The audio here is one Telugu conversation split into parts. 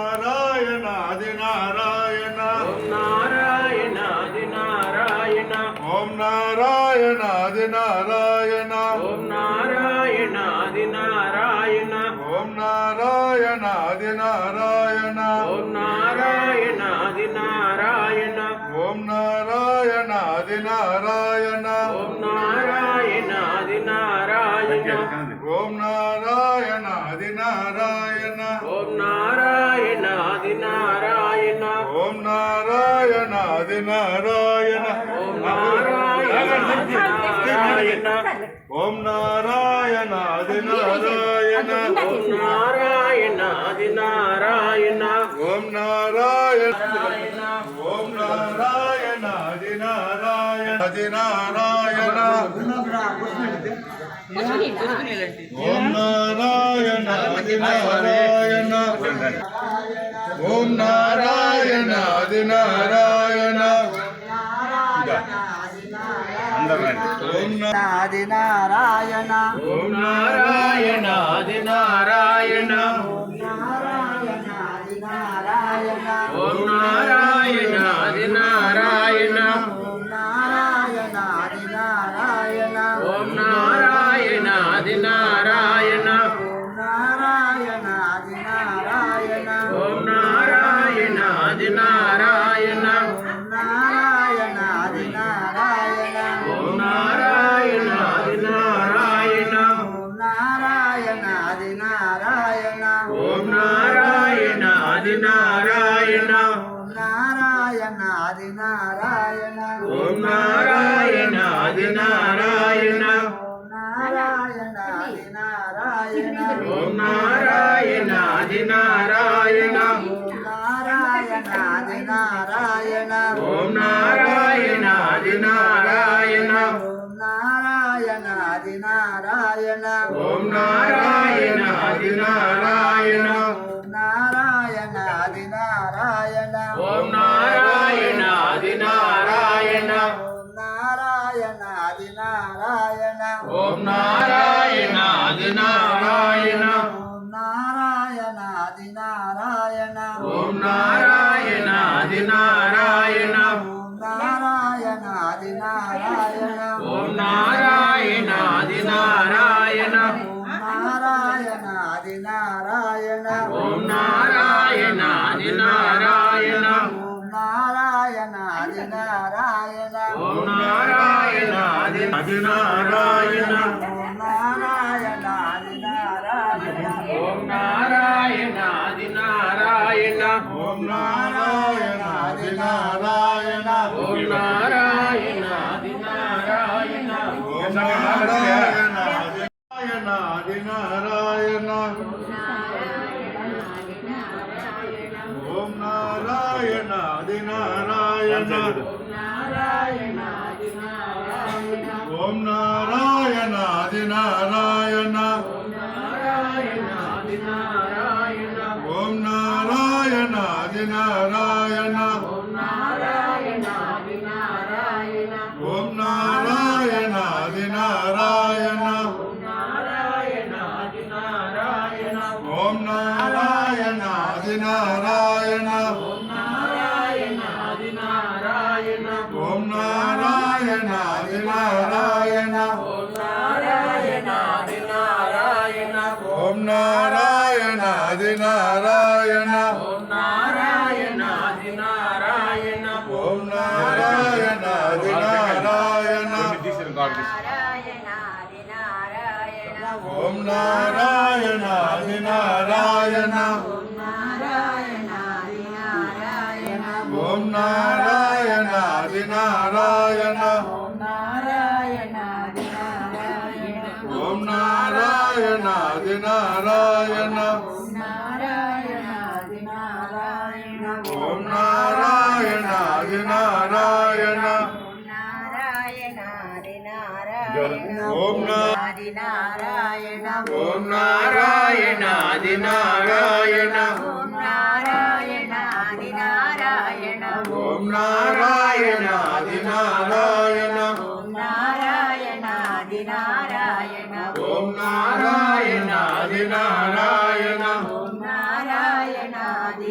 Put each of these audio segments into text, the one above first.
నారాయణ ఆది నారాయణ ఓం నారాయణ ఆది నారాయణ ఓం నారాయణ ఆది నారాయణ ఓం నారాయణ ఆది నారాయణ ఓం నారాయణ ఆది నారాయణ ఓం నారాయణ ఆది నారాయణ ఓం నారాయణ ఆది నారాయణ ఓం నారాయణ ఆది నారాయణ ఓం నారాయణ ఆది నారాయణ ఓం నారాయణ ఆది నారాయణ ఓం నారాయణ ఆది నారాయణ ఓం నారాయణ ఆది నారాయణ ఓం నారాయణ ఆది నారాయణ ఓం నారాయణ ఆది నారాయణ ఓం నారాయణ ఓం నారాయణ ఆది నారాయణ ఆది నారాయణ ఓం నారాయణ ఆది నారాయణ ఓం నారాయణ ఆది నారాయణ ఓం ఆది నారాయణ ఓం నారాయణ ఆది నారాయణ ఆది నారాయణ ఓం నారాయణ ఆది నారాయణ నారాయణ ఆది నారాయణ ఓం నారాయణ ఆది నారాయణ నారాయణ ఆది నారాయణ ఓం నారాయణ ఆది నారాయణ నారాయణ ఆది నారాయణ ఓం నారాయణ ఆది నారాయణ నారాయణ ఆది నారాయణ ఓం నారాయణ ఆది నారాయణ నారాయణ ఆది నారాయణ ఓం నారాయణ ఆది నారాయణ నారాయణ ఆది నారాయణ ఓం నారాయణ ఆది నారాయణ నారాయణ ఆది నారాయణ ఓం నారాయణ ఆది నారాయణ నారాయణ ఆది నారాయణ ఓం నారాయణ ఆది నారాయణ నారాయణ ఆది నారాయణ ఓం నారాయణ ఆది నారాయణ నారాయణ ఆది నారాయణ ఓం నారాయణ ఆది నారాయణ నారాయణ ఆది నారాయణ ఓం నారాయణ ఆది నారాయణ నారాయణ ఆది నారాయణ ఓం నారాయణ ఆది నారాయణ నారాయణ ఆది నారాయణ ఓం నారాయణ ఆది నారాయణ నారాయణ ఆది నారాయణ ఓం నారాయణ ఆది నారాయణ నారాయణ ఆది నారాయణ ఓం నారాయణ ఆది నారాయణ ఓం నారాయణ ఆది నారాయణ ఓం నారాయణ ఆది నారాయణ ఓం నారాయణ ఆది నారాయణ ఓం నారాయణ ఆది నారాయణ ఓం నారాయణ ఆది నారాయణ ఓం నారాయణ ఆది నారాయణ ఓం నారాయణ ఆది నారాయణ ఓం నారాయణ ఆది నారాయణ ఓం నారాయణ ఆది నారాయణ ఓం నారాయణ ఆది నారాయణ ఓం నారాయణ ఆది నారాయణ ఓం నారాయణ ఆది నారాయణ ఓం నారాయణ ఆది నారాయణ ఓం నారాయణ ఆది నారాయణ ఓం నారాయణ ఆది నారాయణ ఓం నారాయణ ఓం నారాయణ ఆది నారాయణ ఓం నారాయణ ఆది నారాయణ ఓం నారాయణ ఆది నారాయణ ఓం నారాయణ ఆది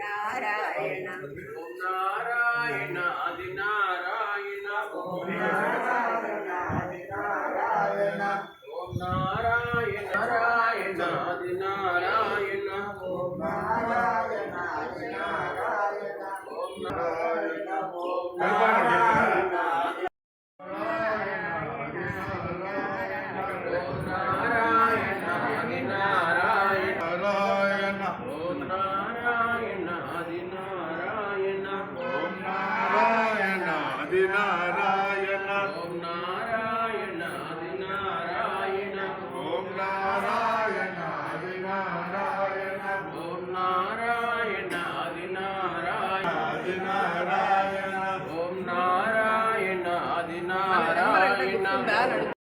నారాయణ